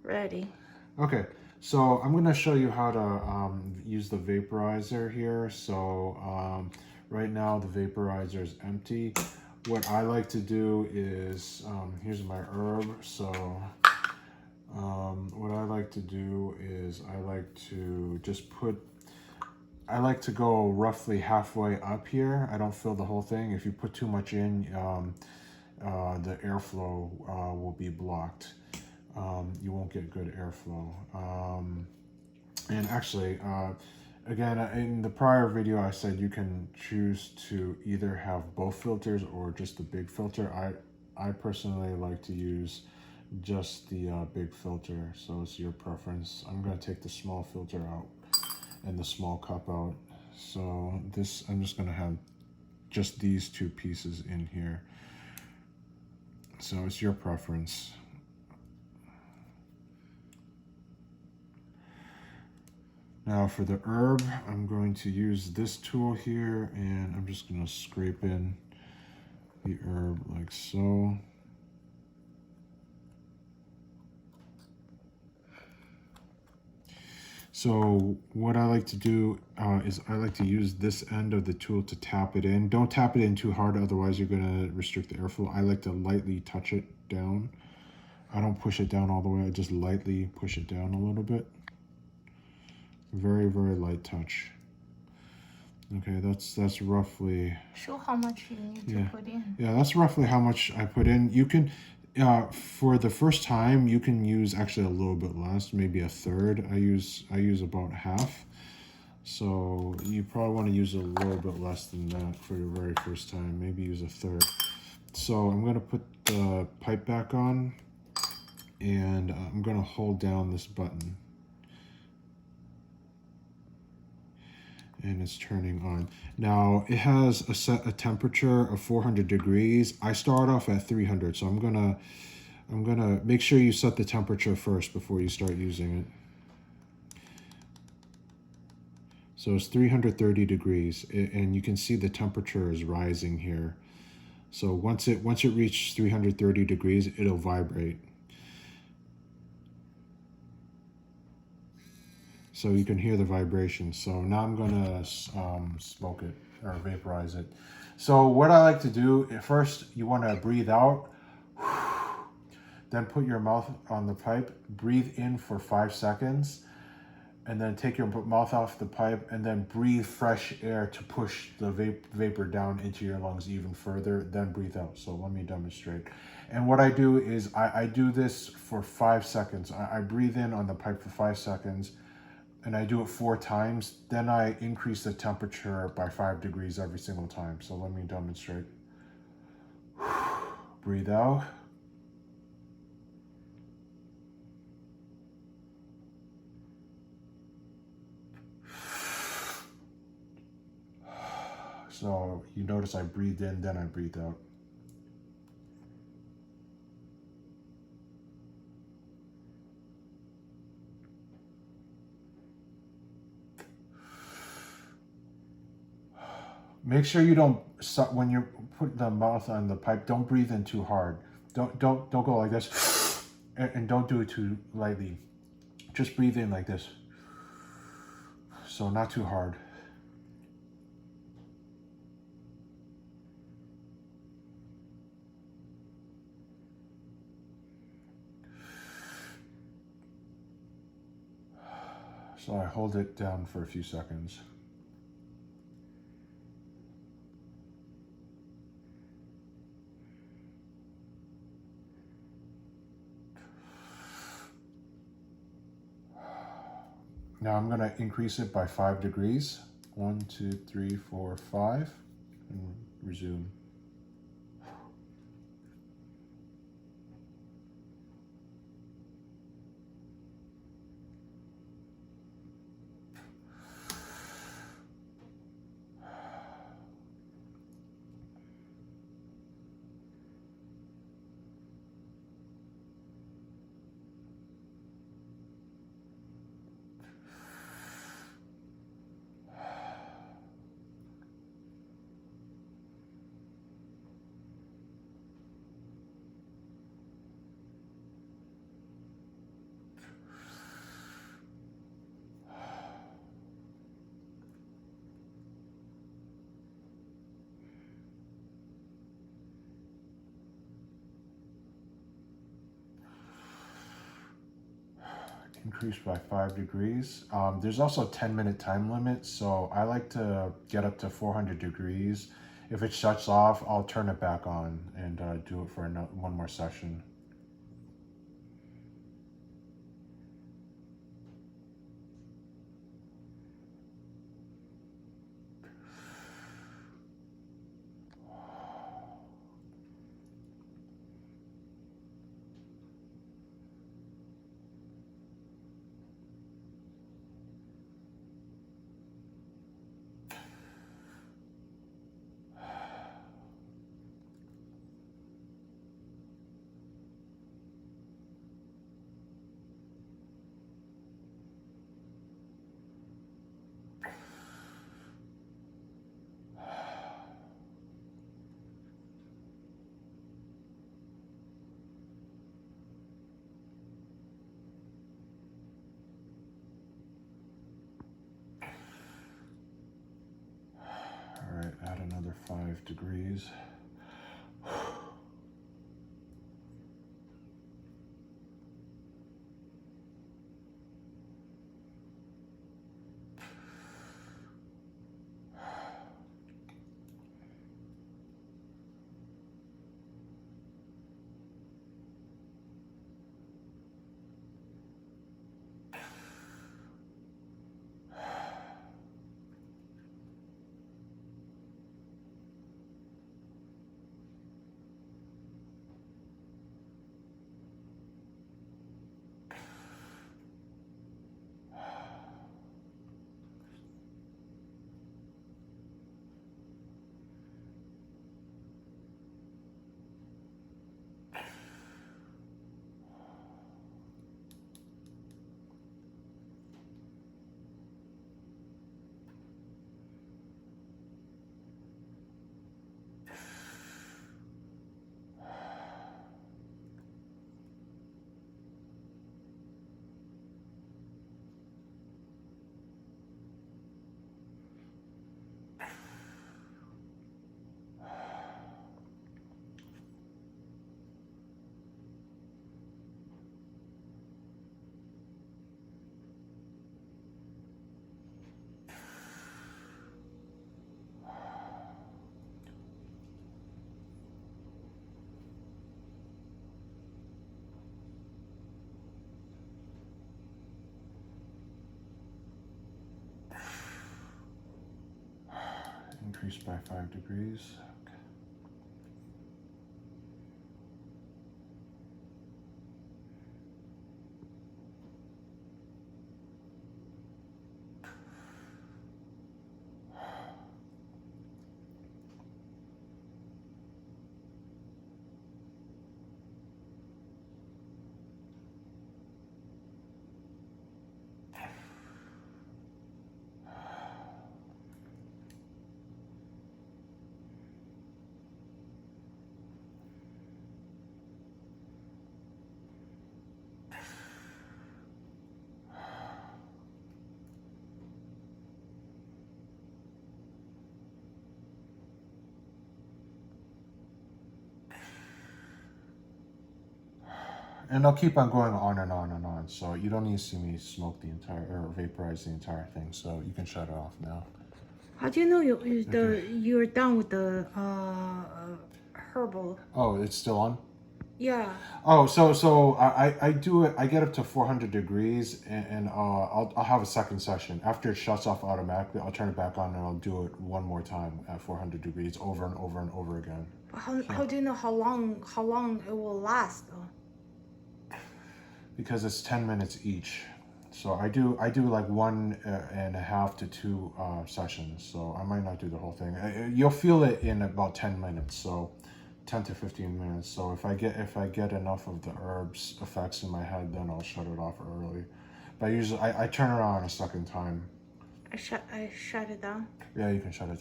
Ready. Okay, so I'm going to show you how to use the vaporizer here. So right now the vaporizer is empty. What I like to do is, here's my herb. So what I like to do is I like to just I like to go roughly halfway up here. I don't fill the whole thing. If you put too much in, the airflow will be blocked. You won't get good airflow. And actually, again, in the prior video, I said you can choose to either have both filters or just the big filter. I personally like to use just the big filter, so it's your preference. I'm going to take the small filter out and the small cup out. So this, I'm just going to have just these two pieces in here. So it's your preference. Now for the herb, I'm going to use this tool here, and I'm just going to scrape in the herb like so. So what I like to do is I like to use this end of the tool to tap it in. Don't tap it in too hard, otherwise you're going to restrict the airflow. I like to lightly touch it down. I don't push it down all the way, I just lightly push it down a little bit. Very, very light touch. Okay, that's roughly. Show how much you need to put in. Yeah, that's roughly how much I put in. You can, for the first time, you can use actually a little bit less, maybe a third. I use about half. So you probably want to use a little bit less than that for your very first time. Maybe use a third. So I'm gonna put the pipe back on, and I'm gonna hold down this button. And it's turning on. Now it has a temperature of 400 degrees. I start off at 300, so I'm gonna make sure you set the temperature first before you start using it. So it's 330 degrees, and you can see the temperature is rising here. So once it reaches 330 degrees, it'll vibrate. So you can hear the vibration. So now I'm gonna smoke it or vaporize it. So what I like to do, first you wanna breathe out, then put your mouth on the pipe, breathe in for 5 seconds, and then take your mouth off the pipe and then breathe fresh air to push the vapor down into your lungs even further, then breathe out. So let me demonstrate. And what I do is I do this for 5 seconds. I breathe in on the pipe for 5 seconds, and I do it 4 times, then I increase the temperature by 5 degrees every single time. So let me demonstrate. Breathe out. So you notice I breathed in, then I breathed out. Make sure you don't, when you put the mouth on the pipe, don't breathe in too hard. Don't go like this, and don't do it too lightly. Just breathe in like this. So not too hard. So I hold it down for a few seconds. Now I'm going to increase it by 5 degrees. 1, 2, 3, 4, 5, and resume. increase by 5 degrees. There's also a 10-minute time limit, so I like to get up to 400 degrees. If it shuts off, I'll turn it back on and do it for one more session. All right, add another 5 degrees. Increase by 5 degrees. Okay. And I'll keep on going on and on and on. So you don't need to see me smoke the entire or vaporize the entire thing. So you can shut it off now. How do you know you're done with the herbal? Oh, it's still on? Yeah. Oh, so I do it. I get up to 400 degrees, and I'll have a second session. After it shuts off automatically, I'll turn it back on and I'll do it one more time at 400 degrees over and over and over again. How do you know how long it will last though? Because it's 10 minutes each. So I do like 1.5 to 2 sessions. So I might not do the whole thing. You'll feel it in about 10 minutes. So 10 to 15 minutes. So if I get enough of the herbs effects in my head, then I'll shut it off early. But usually I turn it on a second time. I shut it down. Yeah, you can shut it down.